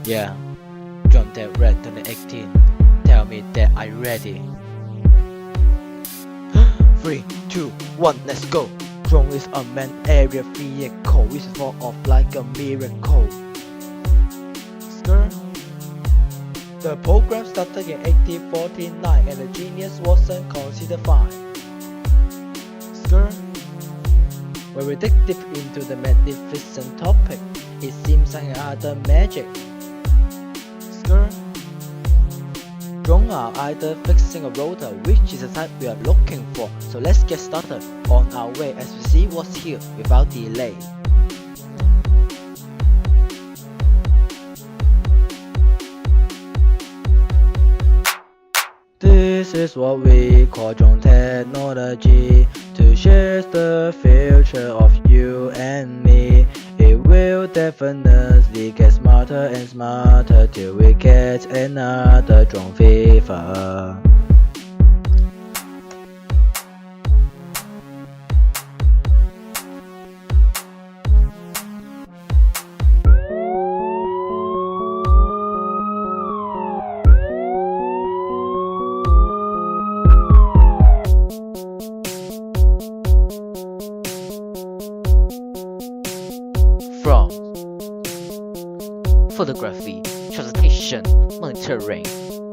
Yeah, John that red 2018. Tell me that I ready. 3, 2, 1, let's go. Drone is a man area vehicle. It's fall off like a miracle. Skirt. The program started in 1849 and the genius wasn't considered fine. Skirt. When we dig deep into the magnificent topic, it seems like other magic. Skirt. Drones are either fixing a rotor, which is the type we are looking for. So let's get started on our way as we see what's here without delay. This is what we call drone technology, to share the future of you and me. It will definitely get smarter and smarter till we get another drone fever. From photography, transportation, monitoring,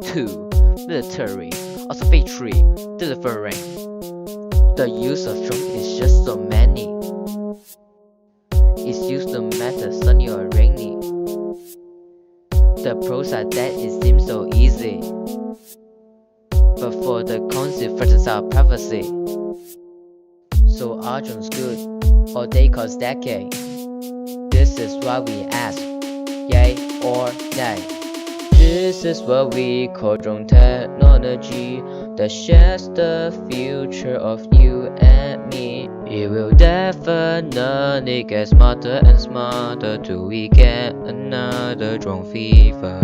to military, observatory, delivering. The use of drone is just so many. It's used no matter sunny or rainy. The pros are that it seems so easy, but for the cons it threatens our privacy. So are drones good, or they cause decay? This is what we ask, yay or nay. This is what we call drone technology, that shares the future of you and me. It will definitely get smarter and smarter till we get another drone fever.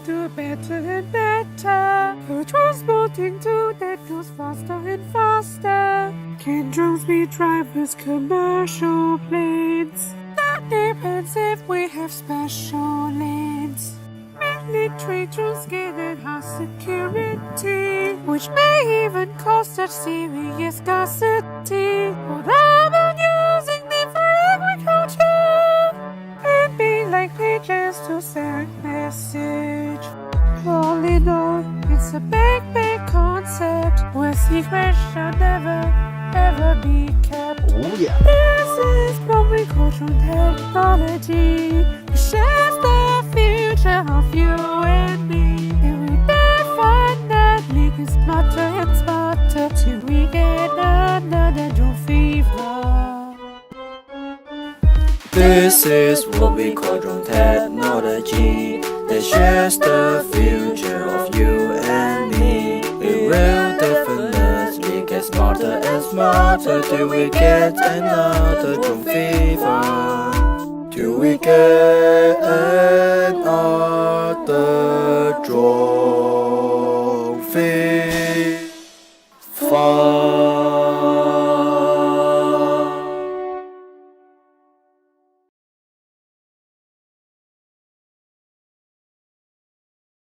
Do better and better. The transporting tool that goes faster and faster. Can drones be drivers, commercial planes? That depends if we have special lanes. Military drones get enhanced security, which may even cause such serious scarcity. But how about using them for agriculture? It'd be like pages to send message. All in all, it's a big concept where secrets shall never, ever be kept. Oh yeah. This is what we call drone technology. It shares the future of you and me. And we definitely get smarter and smarter till we get another drone fever. This is what we call drone technology, that shares the future of you and me. It will definitely get smarter and smarter till we get another drone fever. Till we get another drone